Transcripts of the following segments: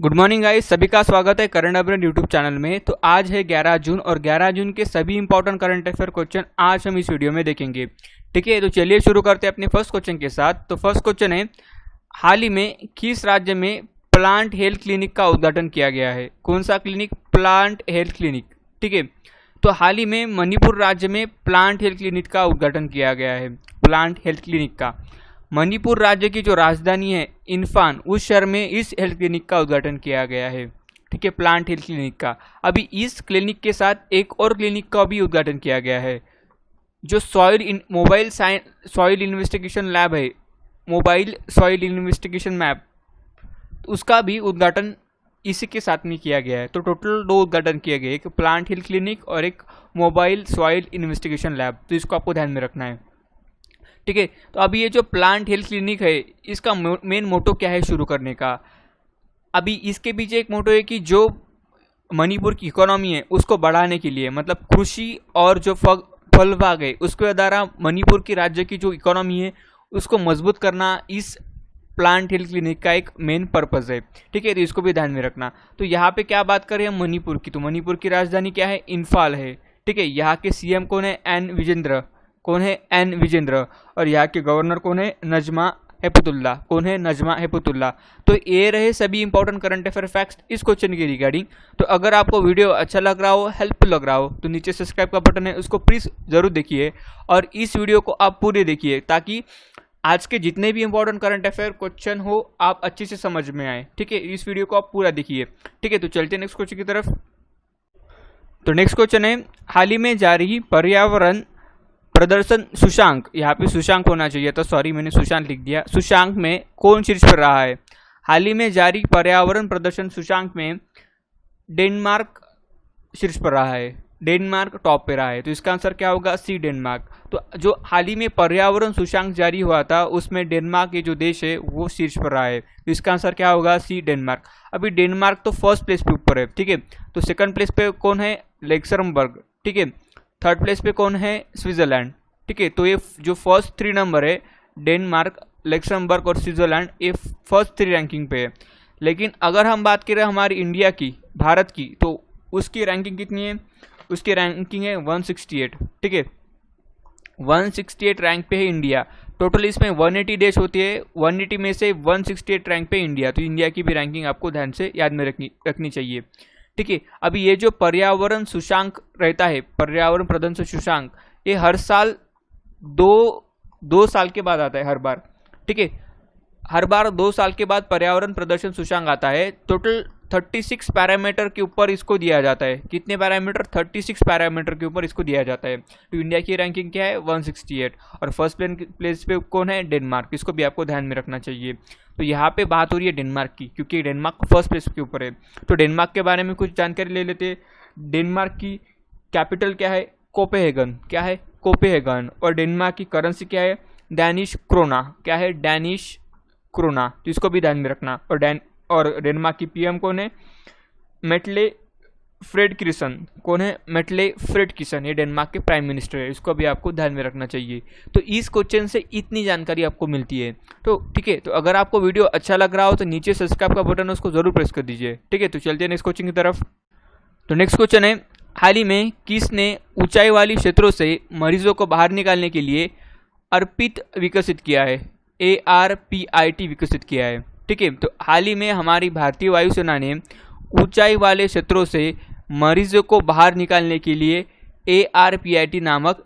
Good morning guys, सभी का स्वागत है करंट अफेयर यूट्यूब चैनल में। तो आज है 11 जून और 11 जून के सभी इंपॉर्टेंट करंट अफेयर क्वेश्चन आज हम इस वीडियो में देखेंगे। ठीक है, तो चलिए शुरू करते हैं अपने फर्स्ट क्वेश्चन के साथ। तो फर्स्ट क्वेश्चन है, हाल ही में किस राज्य में प्लांट हेल्थ क्लिनिक का उद्घाटन किया गया है? कौन सा क्लिनिक? Plant health clinic. ठीक है, तो हाल ही में मणिपुर राज्य में प्लांट हेल्थ क्लिनिक का उद्घाटन किया गया है। प्लांट हेल्थ क्लिनिक का मणिपुर राज्य की जो राजधानी है इम्फाल, उस शहर में इस हेल्थ क्लिनिक का उद्घाटन किया गया है। ठीक है, प्लांट हेल्थ क्लिनिक का। अभी इस क्लिनिक के साथ एक और क्लिनिक का भी उद्घाटन किया गया है, जो मोबाइल सॉइल इन्वेस्टिगेशन लैब है, मोबाइल सॉइल इन्वेस्टिगेशन मैप, उसका भी उद्घाटन इसी के साथ में किया गया है। तो टोटल 2 उद्घाटन किए गए, एक प्लांट हेल्थ क्लिनिक और एक मोबाइल सॉइल इन्वेस्टिगेशन लैब। तो इसको आपको ध्यान में रखना है। ठीक है, तो अभी ये जो प्लांट हेल्थ क्लिनिक है, इसका मेन मोटो क्या है शुरू करने का? अभी इसके पीछे एक मोटो है कि जो मणिपुर की इकोनॉमी है उसको बढ़ाने के लिए, मतलब कृषि और जो फल बाग है उसके द्वारा मणिपुर की राज्य की जो इकोनॉमी है उसको मजबूत करना इस प्लांट हेल्थ क्लिनिक का एक मेन पर्पज़ है। ठीक है, तो इसको भी ध्यान में रखना। तो यहाँ पे क्या बात करें हम मणिपुर की, तो मणिपुर की राजधानी क्या है? इम्फाल है। ठीक है, यहाँ के सीएम कौन है? एन विजेंद्र। और यहाँ के गवर्नर कौन है? नजमा हेपतुल्ला। कौन है? नजमा हेपतुल्ला। तो ये रहे सभी इंपॉर्टेंट करंट अफेयर फैक्ट्स इस क्वेश्चन के रिगार्डिंग। तो अगर आपको वीडियो अच्छा लग रहा हो, हेल्पफुल लग रहा हो, तो नीचे सब्सक्राइब का बटन है, उसको प्लीज़ ज़रूर देखिए और इस वीडियो को आप पूरे देखिए, ताकि आज के जितने भी इंपॉर्टेंट करंट अफेयर क्वेश्चन हो आप अच्छे से समझ में आए। ठीक है, इस वीडियो को आप पूरा देखिए। ठीक है, तो चलते हैं नेक्स्ट क्वेश्चन की तरफ। तो नेक्स्ट क्वेश्चन है, हाल ही में जारी पर्यावरण प्रदर्शन सूचकांक, यहाँ पे सूचकांक होना चाहिए था, सॉरी मैंने सूचकांक लिख दिया, सूचकांक में कौन शीर्ष पर रहा है? हाल ही में जारी पर्यावरण प्रदर्शन सूचकांक में डेनमार्क शीर्ष पर रहा है। डेनमार्क टॉप पे रहा है। तो इसका आंसर क्या होगा? सी, डेनमार्क। तो जो हाल ही में पर्यावरण सूचकांक जारी हुआ था उसमें डेनमार्क ये जो देश है वो शीर्ष पर रहा है। तो इसका आंसर क्या होगा? सी, डेनमार्क। अभी डेनमार्क तो फर्स्ट प्लेस पे ऊपर है। ठीक है, तो सेकंड प्लेस पे कौन है? लक्समबर्ग। ठीक है, थर्ड प्लेस पे कौन है? स्विट्जरलैंड। ठीक है, तो ये जो फर्स्ट 3 नंबर है, डेनमार्क, लक्समबर्ग और स्विट्जरलैंड, ये फर्स्ट 3 रैंकिंग पे है। लेकिन अगर हम बात करें हमारी इंडिया की, भारत की, तो उसकी रैंकिंग कितनी है? उसकी रैंकिंग है 168। ठीक है, 168 रैंक पे है इंडिया। टोटल इसमें 180 देश होती है, 180 में से 168 रैंक पे इंडिया। तो इंडिया की भी रैंकिंग आपको ध्यान से याद में रखनी चाहिए। ठीक है, अभी ये जो पर्यावरण सूचकांक रहता है, पर्यावरण प्रदर्शन सूचकांक, ये हर साल दो साल के बाद आता है, हर बार। ठीक है, हर बार 2 साल के बाद पर्यावरण प्रदर्शन सूचकांक आता है। टोटल 36 पैरामीटर के ऊपर इसको दिया जाता है। कितने पैरामीटर? 36 पैरामीटर के ऊपर इसको दिया जाता है। तो इंडिया की रैंकिंग क्या है? 168। और फर्स्ट प्लेस पे कौन है? डेनमार्क। इसको भी आपको ध्यान में रखना चाहिए। तो यहाँ पे बात हो रही है डेनमार्क की, क्योंकि डेनमार्क फर्स्ट प्लेस के ऊपर है। तो डेनमार्क के बारे में कुछ जानकारी ले लेते हैं। डेनमार्क की कैपिटल क्या है? कोपेनहेगन। क्या है? कोपेनहेगन। और डेनमार्क की करेंसी क्या है? Danish krona. क्या है? Danish krona. तो इसको भी ध्यान में रखना। और डेनमार्क की पीएम कौन है? Medley Frederiksen. कौन है? मेटले फ्रेडरिक्सन, ये डेनमार्क के प्राइम मिनिस्टर है। इसको भी आपको ध्यान में रखना चाहिए। तो इस क्वेश्चन से इतनी जानकारी आपको मिलती है। तो ठीक है, तो अगर आपको वीडियो अच्छा लग रहा हो तो नीचे सब्सक्राइब का बटन है, उसको जरूर प्रेस कर दीजिए। ठीक है, तो चलते हैं नेक्स्ट क्वेश्चन की तरफ। तो नेक्स्ट क्वेश्चन है, हाल ही में किसने ऊंचाई वाली क्षेत्रों से मरीजों को बाहर निकालने के लिए अर्पित विकसित किया है? ARPIT विकसित किया है। ठीक है, तो हाल ही में हमारी भारतीय वायुसेना ने ऊंचाई वाले क्षेत्रों से मरीजों को बाहर निकालने के लिए ARPIT नामक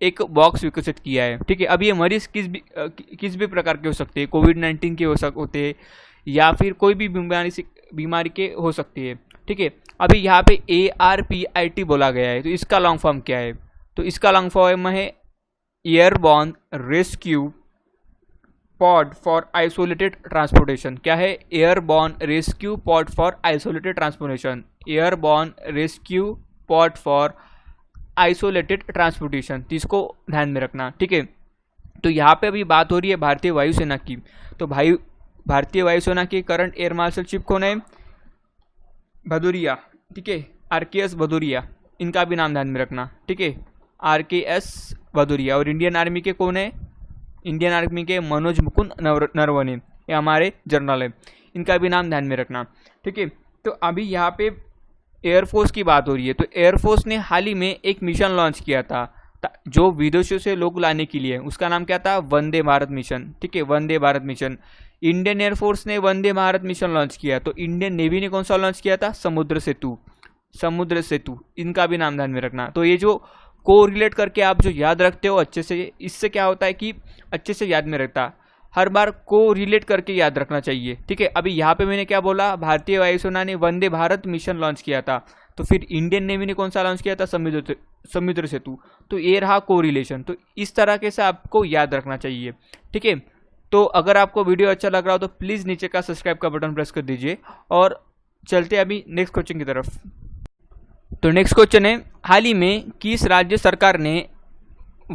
एक बॉक्स विकसित किया है। ठीक है, अब ये मरीज किस भी प्रकार के हो सकते हैं, कोविड-19 के होते हैं या फिर कोई भी बीमारी के हो सकती है। ठीक है, अभी यहाँ पे ARPIT बोला गया है, तो इसका लॉन्ग फॉर्म क्या है? तो इसका लॉन्ग फॉर्म है airborne rescue pod for isolated transportation. क्या है? Airborne rescue pod for isolated transportation. Airborne rescue pod for isolated transportation, तो इसको ध्यान में रखना। ठीक है, तो यहाँ पे अभी बात हो रही है भारतीय वायुसेना की। तो भारतीय वायुसेना के करंट एयर मार्शल चीफ कौन है? भदौरिया। ठीक है, RKS भदौरिया, इनका भी नाम ध्यान में रखना। ठीक है, RKS भदौरिया। और इंडियन आर्मी के कौन है? इंडियन आर्मी के मनोज मुकुंद नरवणे, ये हमारे जनरल है। इनका भी नाम ध्यान में रखना। ठीक ठीक है। तो अभी यहाँ पे एयरफोर्स की बात हो रही है, तो एयरफोर्स ने हाल ही में एक मिशन लॉन्च किया था जो विदेशों से लोग लाने के लिए, उसका नाम क्या था, वंदे भारत मिशन। ठीक है, Vande Bharat mission. Indian air force ने वंदे भारत मिशन लॉन्च किया, तो इंडियन नेवी ने कौन सा लॉन्च किया था, समुद्र सेतु। समुद्र सेतु, इनका भी नाम ध्यान में रखना। तो ये जो को रिलेट करके आप जो याद रखते हो अच्छे से, इससे क्या होता है कि अच्छे से याद में रहता, हर बार को रिलेट करके याद रखना चाहिए। ठीक है, अभी यहाँ पे मैंने क्या बोला, भारतीय वायुसेना ने वंदे भारत मिशन लॉन्च किया था, तो फिर इंडियन नेवी ने कौन सा लॉन्च किया था, समुद्र सेतु। तो ये रहा को रिलेशन। तो इस तरह से आपको याद रखना चाहिए। ठीक है, तो अगर आपको वीडियो अच्छा लग रहा हो तो प्लीज़ नीचे का सब्सक्राइब का बटन प्रेस कर दीजिए। और चलते अभी नेक्स्ट क्वेश्चन की तरफ। तो नेक्स्ट क्वेश्चन है, हाल ही में किस राज्य सरकार ने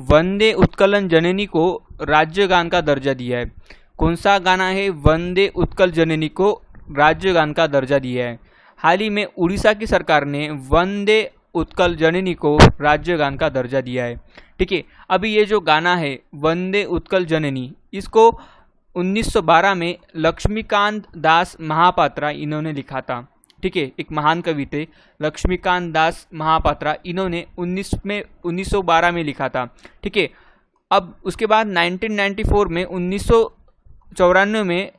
वंदे उत्कलन जननी को राज्य गान का दर्जा दिया है? कौन सा गाना है वंदे उत्कल जननी को राज्य गान का दर्जा दिया है? हाल ही में उड़ीसा की सरकार ने वंदे उत्कल जननी को राज्य गान का दर्जा दिया है। ठीक है, अभी ये जो गाना है वंदे उत्कल जननी, इसको 1912 में लक्ष्मीकांत दास महापात्रा इन्होंने लिखा था। ठीक है, एक महान कवि थे लक्ष्मीकांत दास महापात्रा, इन्होंने 1912 में लिखा था। ठीक है, अब उसके बाद 1994 में 1994 में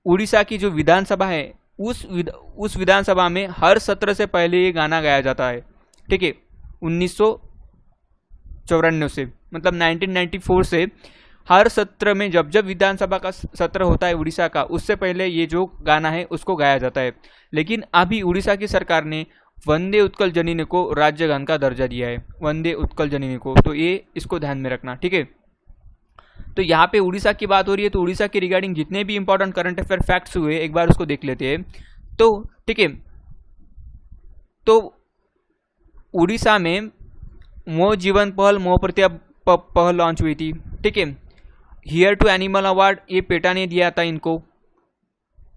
उड़ीसा की जो विधानसभा है उस विधानसभा में हर सत्र से पहले ये गाना गाया जाता है। ठीक है, 1994 से मतलब 1994 से हर सत्र में जब जब विधानसभा का सत्र होता है उड़ीसा का, उससे पहले ये जो गाना है उसको गाया जाता है। लेकिन अभी उड़ीसा की सरकार ने वंदे उत्कल जननी को राज्य गान का दर्जा दिया है, वंदे उत्कल जननी को। तो ये इसको ध्यान में रखना। ठीक है, तो यहाँ पे उड़ीसा की बात हो रही है, तो उड़ीसा के रिगार्डिंग जितने भी इंपॉर्टेंट करंट अफेयर फैक्ट्स हुए एक बार उसको देख लेते हैं। तो ठीक है, तो उड़ीसा में मो जीवन पहल, मो प्रतिभा पहल लॉन्च हुई थी। ठीक है, हियर टू एनिमल अवार्ड ये पेटा ने दिया था इनको,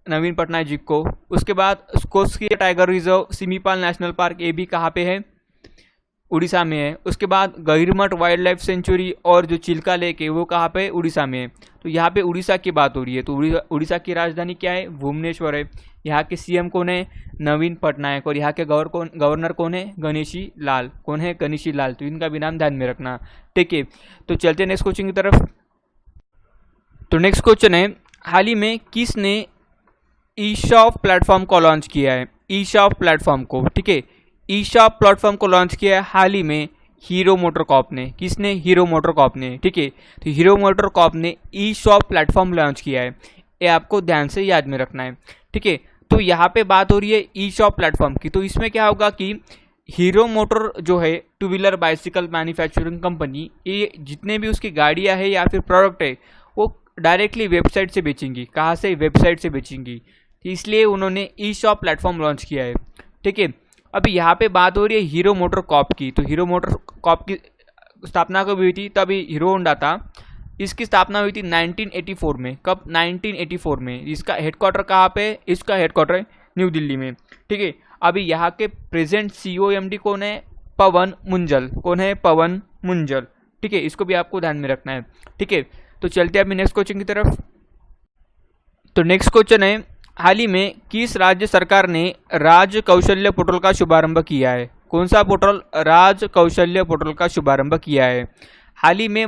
नवीन पटनायक जी को। उसके बाद स्कोस्किया टाइगर रिजर्व, सिमीपाल नेशनल पार्क, ये भी कहाँ पे है, उड़ीसा में है। उसके बाद गहिरमठ वाइल्ड लाइफ सेंचुरी और जो चिल्का लेक है वो कहाँ पे, उड़ीसा में है। तो यहाँ पे उड़ीसा की बात हो रही है, तो उड़ीसा की राजधानी क्या है, भुवनेश्वर है। यहाँ के सीएम कौन है, नवीन पटनायक। और यहाँ के गवर्नर कौन है, गणेशी लाल। कौन है, गणेशी लाल। तो इनका भी नाम ध्यान में रखना। ठीक है, तो चलते नेक्स्ट क्वेश्चन की तरफ। तो नेक्स्ट क्वेश्चन है, हाल ही में किसने ई-शॉप प्लेटफॉर्म को लॉन्च किया है, ई-शॉप प्लेटफॉर्म को। ठीक है, ई-शॉप प्लेटफॉर्म को लॉन्च किया है हाल ही में हीरो मोटरकॉर्प ने। किसने, हीरो मोटरकॉर्प ने। ठीक है, तो हीरो मोटरकॉर्प ने ई-शॉप प्लेटफॉर्म लॉन्च किया है, ये आपको ध्यान से याद में रखना है। ठीक है, तो यहाँ पे बात हो रही है ई-शॉप प्लेटफॉर्म की। तो इसमें क्या होगा कि हीरो मोटर जो है two wheeler bicycle manufacturing company, ये जितने भी उसकी गाड़ियाँ है या फिर प्रोडक्ट है वो डायरेक्टली वेबसाइट से बेचेंगी। कहाँ से, वेबसाइट से बेचेंगी। इसलिए उन्होंने ई-शॉप प्लेटफॉर्म लॉन्च किया है। ठीक है, अभी यहाँ पे बात हो रही है हीरो मोटर कॉर्प की। तो हीरो मोटर कॉर्प की स्थापना कब हुई थी, तभी हीरो होंडा था। इसकी स्थापना हुई थी 1984 में। कब, 1984 में। इसका हेडक्वार्टर कहाँ पे, इसका हेडक्वार्टर न्यू दिल्ली में। ठीक है, अभी यहाँ के प्रेजेंट CEO MD कौन है, पवन मुंजल। कौन है, पवन मुंजल। ठीक है, इसको भी आपको ध्यान में रखना है। ठीक है, तो चलते हैं अभी नेक्स्ट क्वेश्चन की तरफ। तो नेक्स्ट क्वेश्चन है, हाल ही में किस राज्य सरकार ने राज्य कौशल्य पोर्टल का शुभारंभ किया है? कौन सा पोर्टल, राज्य कौशल्य पोर्टल का शुभारंभ किया है? हाल ही में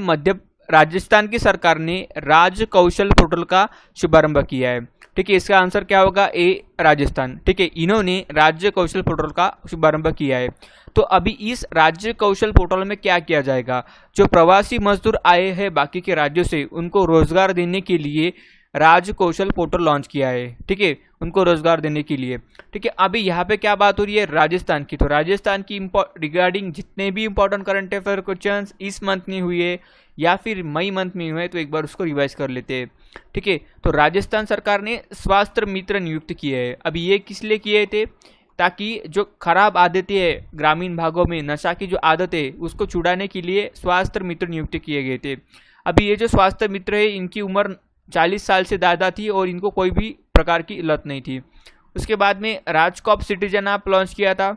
राजस्थान की सरकार ने राज्य कौशल पोर्टल का शुभारंभ किया है। ठीक है, इसका आंसर क्या होगा, ए, राजस्थान। ठीक है, इन्होंने राज्य कौशल पोर्टल का शुभारंभ किया है। तो अभी इस राज्य कौशल पोर्टल में क्या किया जाएगा, जो प्रवासी मजदूर आए हैं बाकी के राज्यों से उनको रोजगार देने के लिए राज्य कौशल पोर्टल लॉन्च किया है। ठीक है, उनको रोजगार देने के लिए। ठीक है, अभी यहाँ पे क्या बात हो रही है, राजस्थान की। तो राजस्थान की रिगार्डिंग जितने भी इंपॉर्टेंट करंट अफेयर क्वेश्चंस इस मंथ में हुए या फिर मई मंथ में हुए, तो एक बार उसको रिवाइज कर लेते हैं। ठीक है, तो राजस्थान सरकार ने स्वास्थ्य मित्र नियुक्त किए हैं। अभी ये किस लिए किए थे, ताकि जो खराब आदतें हैं ग्रामीण भागों में, नशा की जो आदत है उसको छुड़ाने के लिए स्वास्थ्य मित्र नियुक्त किए गए थे। अभी ये जो स्वास्थ्य मित्र है इनकी उम्र 40 साल से ज़्यादा थी और इनको कोई भी प्रकार की लत नहीं थी। उसके बाद में राजकॉप सिटीजन ऐप लॉन्च किया था।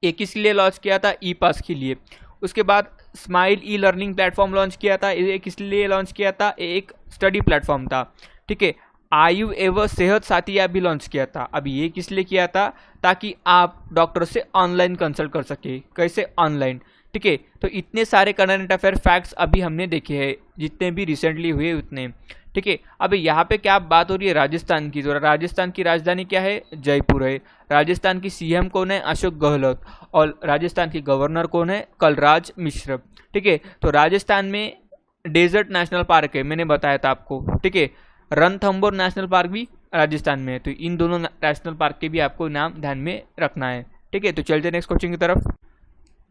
ये किस लिए लॉन्च किया था, ई पास के लिए। उसके बाद smile e learning platform launch किया था। ये किस लिए लॉन्च किया था, एक स्टडी प्लेटफॉर्म था। ठीक है, आयु एवं सेहत साथी ऐप भी लॉन्च किया था। अभी ये किस लिए किया था? ताकि आप डॉक्टर से ऑनलाइन कंसल्ट कर सके। कैसे? ऑनलाइन। ठीक है, तो इतने सारे करंट अफेयर फैक्ट्स अभी हमने देखे हैं, जितने भी रिसेंटली हुए उतने। ठीक है, अभी यहाँ पे क्या बात हो रही है? राजस्थान की। तो राजस्थान की राजधानी क्या है? जयपुर है। राजस्थान की सीएम कौन है? अशोक गहलोत। और राजस्थान की गवर्नर कौन है? कलराज मिश्र। ठीक है, तो राजस्थान में डेजर्ट नेशनल पार्क है, मैंने बताया था आपको। ठीक है, रणथंभौर नेशनल पार्क भी राजस्थान में है। तो इन दोनों नेशनल पार्क के भी आपको नाम ध्यान में रखना है। ठीक है, तो चलते हैं नेक्स्ट क्वेश्चन की तरफ।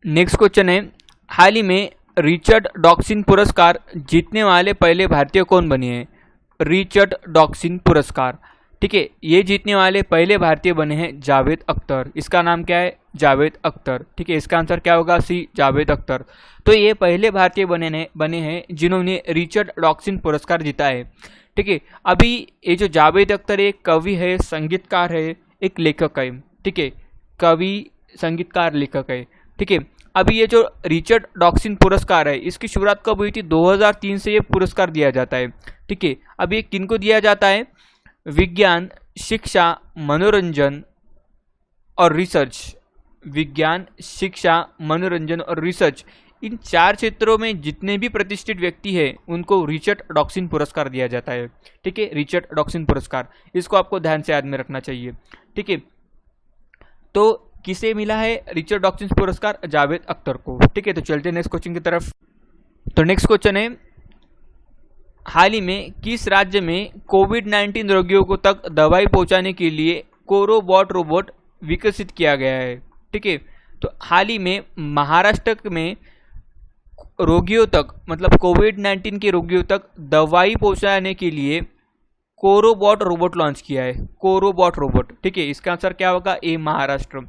नेक्स्ट क्वेश्चन है, हाल ही में रिचर्ड डॉक्सिन पुरस्कार जीतने वाले पहले भारतीय कौन बने हैं? रिचर्ड डॉक्सिन पुरस्कार। ठीक है, ये जीतने वाले पहले भारतीय बने हैं जावेद अख्तर। इसका नाम क्या है? जावेद अख्तर। ठीक है, इसका आंसर क्या होगा? सी, जावेद अख्तर। तो ये पहले भारतीय बने हैं जिन्होंने रिचर्ड डॉक्सिन पुरस्कार जीता है। ठीक है, अभी ये जो जावेद अख्तर एक कवि है, संगीतकार है, एक लेखक है। ठीक है, कवि, संगीतकार, लेखक है। ठीक है, अभी ये जो रिचर्ड डॉक्सिन पुरस्कार है, इसकी शुरुआत कब हुई थी? 2003 से ये पुरस्कार दिया जाता है। ठीक है, अभी ये किनको दिया जाता है? विज्ञान, शिक्षा, मनोरंजन और रिसर्च। विज्ञान, शिक्षा, मनोरंजन और रिसर्च, इन 4 क्षेत्रों में जितने भी प्रतिष्ठित व्यक्ति हैं उनको रिचर्ड डॉक्सिन पुरस्कार दिया जाता है। ठीक है, रिचर्ड डॉक्सिन पुरस्कार, इसको आपको ध्यान से याद में रखना चाहिए। ठीक है, तो किसे मिला है रिचर्ड डॉक्सिन पुरस्कार? जावेद अख्तर को। ठीक है, तो चलते हैं नेक्स्ट क्वेश्चन की तरफ। तो नेक्स्ट क्वेश्चन है, हाल ही में किस राज्य में कोविड-19 रोगियों को तक दवाई पहुंचाने के लिए कोरोबॉट रोबोट विकसित किया गया है? ठीक है, तो हाल ही में महाराष्ट्र में रोगियों तक, मतलब कोविड-19 के रोगियों तक दवाई पहुंचाने के लिए कोरोबॉट रोबोट लॉन्च किया है। कोरोबॉट रोबोट। ठीक है, इसका आंसर क्या होगा? ए, महाराष्ट्र।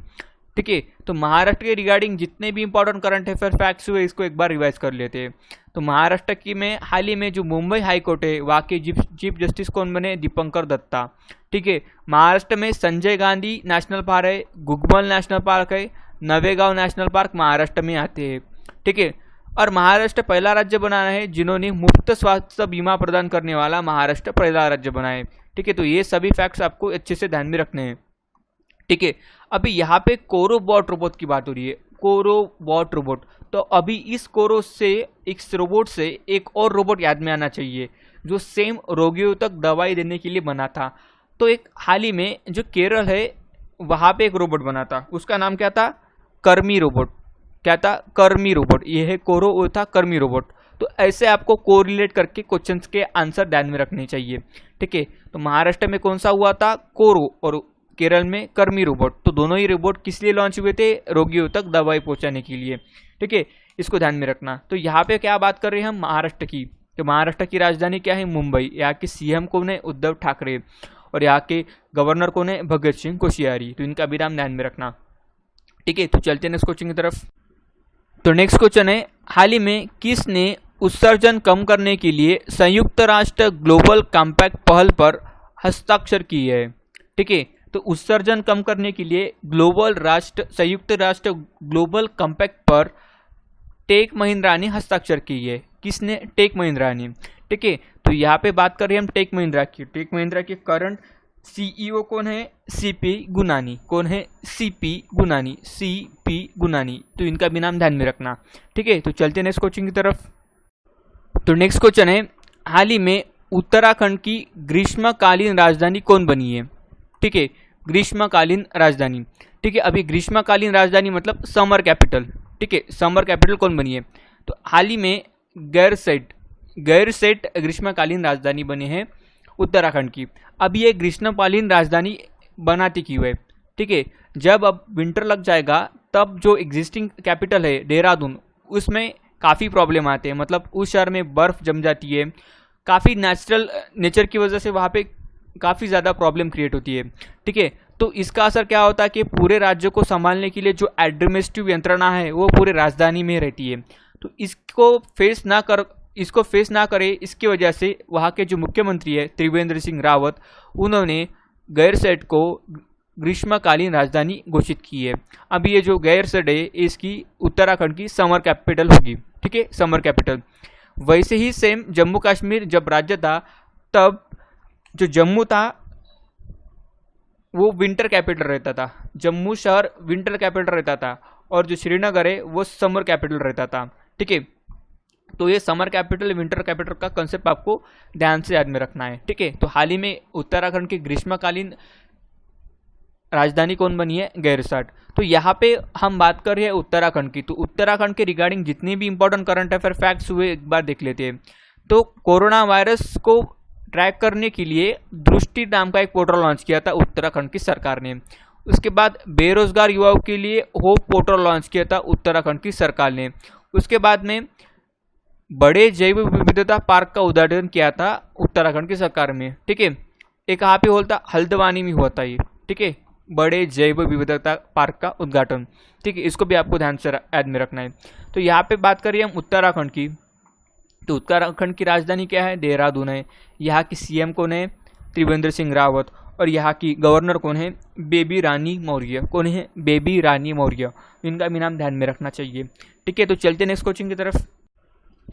ठीक है, तो महाराष्ट्र के रिगार्डिंग जितने भी इंपॉर्टेंट करंट अफेयर फैक्ट्स हुए, इसको एक बार रिवाइज कर लेते हैं। तो महाराष्ट्र की में हाल ही में जो मुंबई हाई कोर्ट है, वहाँ के चीफ जस्टिस कौन बने? दीपंकर दत्ता। ठीक है, महाराष्ट्र में संजय गांधी नेशनल पार्क है, गुगमल नेशनल पार्क है, नवेगांव नेशनल पार्क महाराष्ट्र में आते हैं। ठीक है, और महाराष्ट्र पहला राज्य बना है जिन्होंने मुफ्त स्वास्थ्य बीमा प्रदान करने वाला महाराष्ट्र पहला राज्य बना है। ठीक है, तो ये सभी फैक्ट्स आपको अच्छे से ध्यान में रखने हैं। ठीक है, अभी यहाँ पे कोरोबॉट रोबोट की बात हो रही है। कोरोबॉट रोबोट, तो अभी इस रोबोट से एक और रोबोट याद में आना चाहिए जो सेम रोगियों तक दवाई देने के लिए बना था। तो एक हाल ही में जो केरल है, वहाँ पे एक रोबोट बना था, उसका नाम क्या था? कर्मी रोबोट। क्या था? कर्मी रोबोट। ये है कोरो, वो था कर्मी रोबोट। तो ऐसे आपको कोरिलेट करके क्वेश्चंस के आंसर ध्यान में रखने चाहिए। ठीक है, तो महाराष्ट्र में कौन सा हुआ था? कोरो, और केरल में कर्मी रोबोट। तो दोनों ही रोबोट किस लिए लॉन्च हुए थे? रोगियों तक दवाई पहुंचाने के लिए। ठीक है, इसको ध्यान में रखना। तो यहाँ पे क्या बात कर रहे हैं हम? महाराष्ट्र की। तो महाराष्ट्र की राजधानी क्या है? मुंबई। यहाँ के सीएम कौन है? उद्धव ठाकरे। और यहाँ के गवर्नर कौन है? भगत सिंह कोश्यारी। तो इनका भी नाम ध्यान में रखना। ठीक है, तो चलते हैं नेक्स्ट क्वेश्चन की तरफ। तो नेक्स्ट क्वेश्चन है, हाल ही में किसने उत्सर्जन कम करने के लिए संयुक्त राष्ट्र ग्लोबल कॉम्पैक्ट पहल पर हस्ताक्षर किए है? ठीक है, तो उत्सर्जन कम करने के लिए संयुक्त राष्ट्र ग्लोबल कॉम्पैक्ट पर टेक महिंद्रा ने हस्ताक्षर किए है। किसने? टेक महिंद्रा ने। ठीक है, तो यहाँ पे बात कर रहे हैं हम टेक महिंद्रा की। टेक महिंद्रा के करंट सीईओ कौन है? सीपी गुनानी। कौन है? सीपी गुनानी। सीपी गुनानी। तो इनका भी नाम ध्यान में रखना। ठीक है, तो चलते हैं नेक्स्ट क्वेश्चन की तरफ। तो नेक्स्ट क्वेश्चन है, हाल ही में उत्तराखंड की ग्रीष्मकालीन राजधानी कौन बनी है? ठीक है, ग्रीष्मकालीन राजधानी। ठीक है, अभी ग्रीष्मकालीन राजधानी मतलब समर कैपिटल। ठीक है, समर कैपिटल कौन बनी है? तो हाल ही में गैरसेट ग्रीष्मकालीन राजधानी बने हैं उत्तराखंड की। अब ये ग्रीष्मकालीन राजधानी बनाती क्यों है? ठीक है, जब अब विंटर लग जाएगा तब जो एग्जिस्टिंग कैपिटल है देहरादून, उसमें काफ़ी प्रॉब्लम आते हैं। मतलब उस शहर में बर्फ़ जम जाती है, काफ़ी नेचर की वजह से वहाँ पे काफ़ी ज़्यादा प्रॉब्लम क्रिएट होती है। ठीक है, तो इसका असर क्या होता है कि पूरे राज्य को संभालने के लिए जो एडमिनिस्ट्रेटिव यंत्रणा है वो पूरे राजधानी में रहती है। तो इसको फेस ना करे, इसकी वजह से वहाँ के जो मुख्यमंत्री है त्रिवेंद्र सिंह रावत, उन्होंने गैरसेट को ग्रीष्मकालीन राजधानी घोषित की है। अब ये जो गैरसेट है इसकी उत्तराखंड की समर कैपिटल होगी। ठीक है, समर कैपिटल। वैसे ही सेम जम्मू कश्मीर जब राज्य था तब जो जम्मू था वो विंटर कैपिटल रहता था, जम्मू शहर विंटर कैपिटल रहता था, और जो श्रीनगर है वो समर कैपिटल रहता था। ठीक है, तो ये समर कैपिटल विंटर कैपिटल का कंसेप्ट आपको ध्यान से याद में रखना है। ठीक है, तो हाल ही में उत्तराखंड की ग्रीष्मकालीन राजधानी कौन बनी है? गैरसैंण। तो यहाँ पे हम बात कर रहे हैं उत्तराखंड की, तो उत्तराखंड के रिगार्डिंग जितने भी इंपॉर्टेंट करंट अफेयर फैक्ट्स हुए एक बार देख लेते हैं। तो कोरोना वायरस को ट्रैक करने के लिए दृष्टि नाम का एक पोर्टल लॉन्च किया था उत्तराखंड की सरकार ने। उसके बाद बेरोजगार युवाओं के लिए होप पोर्टल लॉन्च किया था उत्तराखंड की सरकार ने। उसके बाद में बड़े जैव विविधता पार्क का उद्घाटन किया था उत्तराखंड की सरकार में। ठीक है, एक कहाँ पे हुआ था? हल्द्वानी में हुआ था ये। ठीक है, बड़े जैव विविधता पार्क का उद्घाटन। ठीक है, इसको भी आपको ध्यान से याद में रखना है। तो यहाँ पे बात करिए हम उत्तराखंड की, तो उत्तराखंड की राजधानी क्या है? देहरादून है। यहाँ की सीएम कौन है? त्रिवेंद्र सिंह रावत। और यहाँ की गवर्नर कौन है? बेबी रानी मौर्य। कौन है? बेबी रानी मौर्य। इनका भी नाम ध्यान में रखना चाहिए। ठीक है, तो चलते नेक्स्ट क्वेश्चन की तरफ।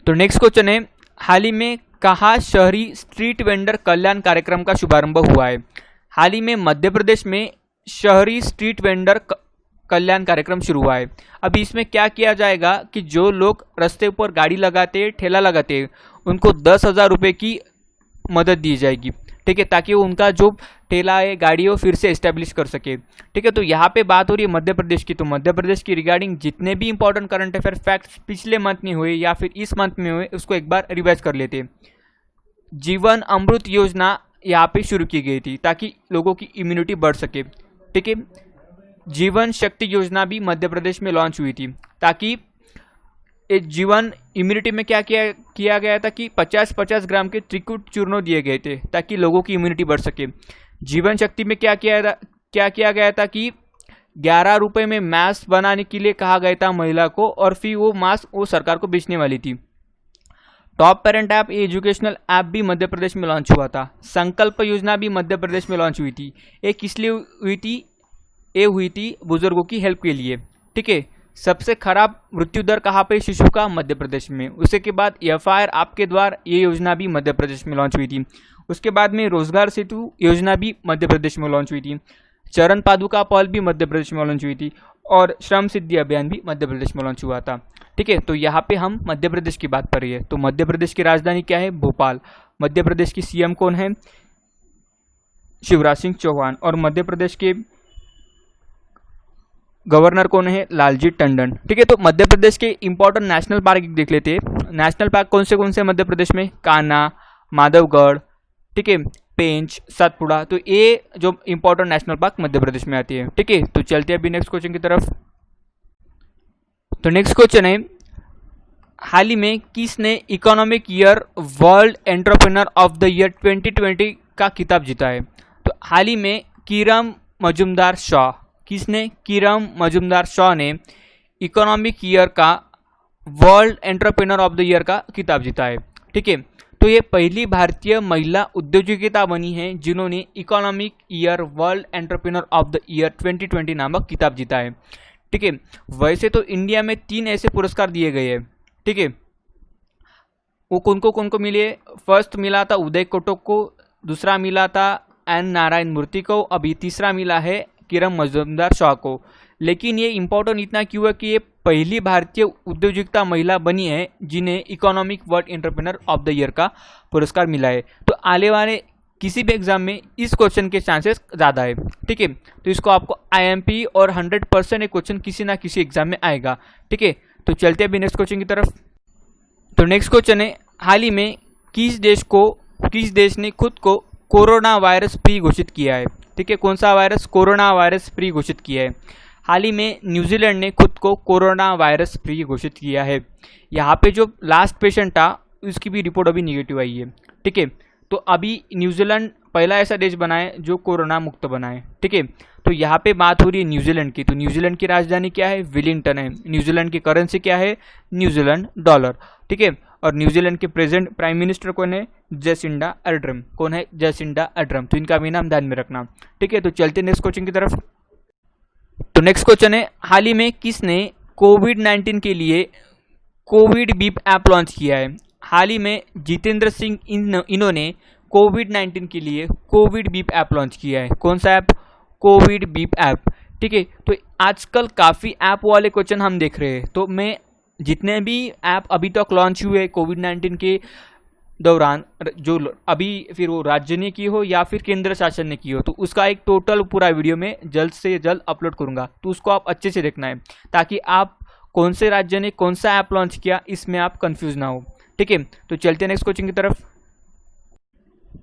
तो नेक्स्ट क्वेश्चन है, हाल ही में कहाँ शहरी स्ट्रीट वेंडर कल्याण कार्यक्रम का शुभारंभ हुआ है? हाल ही में मध्य प्रदेश में शहरी स्ट्रीट वेंडर कल्याण कार्यक्रम शुरू हुआ है। अभी इसमें क्या किया जाएगा कि जो लोग रास्ते पर गाड़ी लगाते हैं, ठेला लगाते हैं, उनको 10,000 रुपये की मदद दी जाएगी। ठीक है, ताकि वो उनका जो ठेला है, गाड़ी हो, फिर से एस्टेब्लिश कर सके। ठीक है, तो यहाँ पे बात हो रही है मध्य प्रदेश की। तो मध्य प्रदेश की रिगार्डिंग जितने भी इंपॉर्टेंट करंट अफेयर फैक्ट्स पिछले मंथ में हुए या फिर इस मंथ में हुए, उसको एक बार रिवाइज कर लेते हैं। जीवन अमृत योजना यहाँ पे शुरू की गई थी ताकि लोगों की इम्यूनिटी बढ़ सके। ठीक है, जीवन शक्ति योजना भी मध्य प्रदेश में लॉन्च हुई थी ताकि जीवन इम्यूनिटी में क्या किया गया था कि 50-50 ग्राम के त्रिकुट चूर्ण दिए गए थे ताकि लोगों की इम्यूनिटी बढ़ सके। जीवन शक्ति में क्या किया गया था कि 11 रुपये में मास्क बनाने के लिए कहा गया था महिला को, और फिर वो मास्क वो सरकार को बेचने वाली थी। Top parent app educational app भी मध्य प्रदेश में लॉन्च हुआ था। संकल्प योजना भी मध्य प्रदेश में लॉन्च हुई थी। ये किस लिए हुई थी? ये हुई थी बुजुर्गों की हेल्प के लिए। ठीक है, सबसे खराब मृत्यु दर कहाँ पे? शिशु का, मध्य प्रदेश में। उसके के बाद एफआईआर आपके द्वार, ये योजना भी मध्य प्रदेश में लॉन्च हुई थी। उसके बाद में रोजगार सेतु योजना भी मध्य प्रदेश में लॉन्च हुई थी। चरण पादुका पहल भी मध्य प्रदेश में लॉन्च हुई थी, और श्रम सिद्धि अभियान भी मध्य प्रदेश में लॉन्च हुआ था। ठीक है, तो यहाँ पे हम मध्य प्रदेश की बात कर रही है। तो मध्य प्रदेश की राजधानी क्या है? भोपाल। मध्य प्रदेश की सीएम कौन है? शिवराज सिंह चौहान। और मध्य प्रदेश के गवर्नर कौन है? लालजी टंडन। ठीक है, तो मध्य प्रदेश के इंपॉर्टेंट नेशनल पार्क देख लेते हैं। नेशनल पार्क कौन से मध्य प्रदेश में? कान्हा, माधवगढ़, ठीक है, पेंच, सतपुड़ा। तो ये जो important national park Madhya Pradesh में आती है। ठीक है, तो चलते हैं अभी नेक्स्ट क्वेश्चन की तरफ। तो नेक्स्ट क्वेश्चन है, हाल ही में किसने economic year world entrepreneur of the year 2020 का खिताब जीता है? तो हाल ही में किरण मजुमदार शॉ, किसने? किरण मजुमदार शॉ ने इकोनॉमिक ईयर का world entrepreneur of the year का खिताब जीता है। ठीक है, तो ये पहली भारतीय महिला उद्योजिका बनी है जिन्होंने economic year world entrepreneur of the year 2020 नामक खिताब जीता है। ठीक है, वैसे तो इंडिया में 3 ऐसे पुरस्कार दिए गए हैं। ठीक है, वो कौन को मिले? फर्स्ट मिला था उदय कोटक को, दूसरा मिला था एन नारायण मूर्ति को, अभी तीसरा मिला है किरण मजुमदार शॉ को। लेकिन ये इंपॉर्टेंट इतना क्यों है कि ये पहली भारतीय उद्योजिकता महिला बनी है जिन्हें economic world entrepreneur of the year का पुरस्कार मिला है। तो आने वाले किसी भी एग्जाम में इस क्वेश्चन के चांसेस ज़्यादा है। ठीक है, तो इसको आपको आईएमपी और 100% एक क्वेश्चन किसी ना किसी एग्जाम में आएगा। ठीक है, तो चलते हैं अभी नेक्स्ट क्वेश्चन की तरफ। तो नेक्स्ट क्वेश्चन है, हाल ही में किस देश ने खुद को कोरोना वायरस फ्री घोषित किया है? ठीक है, कौन सा वायरस? कोरोना वायरस फ्री घोषित किया है। हाल ही में न्यूजीलैंड ने खुद को कोरोना वायरस फ्री घोषित किया है। यहाँ पे जो लास्ट पेशेंट था उसकी भी रिपोर्ट अभी निगेटिव आई है। ठीक है, तो अभी न्यूजीलैंड पहला ऐसा देश बना है जो कोरोना मुक्त बना है। ठीक है, तो यहाँ पे बात हो रही है न्यूजीलैंड की। तो न्यूजीलैंड की राजधानी क्या है? वेलिंगटन है। न्यूजीलैंड की करेंसी क्या है? New Zealand dollar. ठीक है, और न्यूजीलैंड के प्रेजेंट प्राइम मिनिस्टर कौन है? Jacinda Ardern. कौन है? Jacinda Ardern. तो इनका भी नाम ध्यान में रखना। ठीक है, तो चलते नेक्स्ट क्वेश्चन की तरफ। तो नेक्स्ट क्वेश्चन है, हाल ही में किसने कोविड-19 के लिए कोविड बीप ऐप लॉन्च किया है? हाल ही में जितेंद्र सिंह इन्होंने कोविड-19 के लिए कोविड बीप ऐप लॉन्च किया है। कौन सा ऐप? Covid beep app. ठीक है, तो आजकल काफ़ी ऐप वाले क्वेश्चन हम देख रहे हैं, तो मैं जितने भी ऐप अभी तक लॉन्च हुए कोविड-19 के दौरान, जो अभी फिर वो राज्य ने की हो या फिर केंद्र शासन ने की हो, तो उसका एक टोटल पूरा वीडियो में जल्द से जल्द अपलोड करूंगा, तो उसको आप अच्छे से देखना है ताकि आप कौन से राज्य ने कौन सा ऐप लॉन्च किया इसमें आप कंफ्यूज ना हो। ठीक है, तो चलते हैं नेक्स्ट क्वेश्चन की तरफ।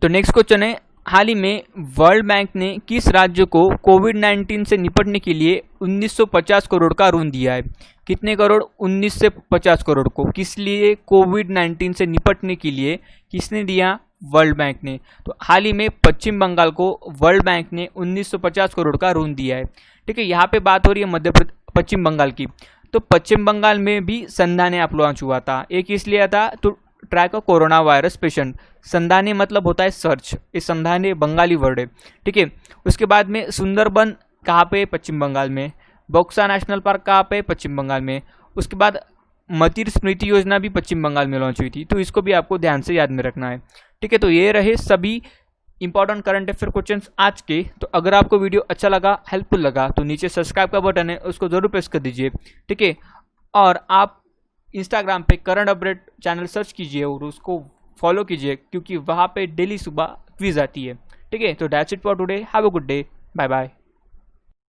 तो नेक्स्ट क्वेश्चन है, हाल ही में वर्ल्ड बैंक ने किस राज्य को कोविड-19 से निपटने के लिए 1950 करोड़ का ऋण दिया है? कितने करोड़? 19 से 50 करोड़ को किस लिए? कोविड-19 से निपटने के लिए किसने दिया? वर्ल्ड बैंक ने। तो हाल ही में पश्चिम बंगाल को वर्ल्ड बैंक ने 1950 करोड़ का ऋण दिया है। ठीक है, यहाँ पे बात हो रही है पश्चिम बंगाल की। तो पश्चिम बंगाल में भी संधान ऐप लॉन्च हुआ था। एक इसलिए था तो track a corona virus patient. संधाने मतलब होता है सर्च, ये संधाने बंगाली वर्ड है। ठीक है, उसके बाद में सुंदरबन कहाँ पे? पश्चिम बंगाल में। बक्सा नेशनल पार्क कहाँ पे? पश्चिम बंगाल में। उसके बाद मतिर स्मृति योजना भी पश्चिम बंगाल में लॉन्च हुई थी, तो इसको भी आपको ध्यान से याद में रखना है। ठीक है, तो ये रहे सभी इंपॉर्टेंट करंट अफेयर क्वेश्चंस आज के। तो अगर आपको वीडियो अच्छा लगा, हेल्पफुल लगा, तो नीचे सब्सक्राइब का बटन है, उसको जरूर प्रेस कर दीजिए। ठीक है, और आप इंस्टाग्राम पे करंट अपडेट चैनल सर्च कीजिए और उसको फॉलो कीजिए, क्योंकि वहाँ पे डेली सुबह क्विज आती है। ठीक है, तो that's it for today. Have a good day. Bye bye.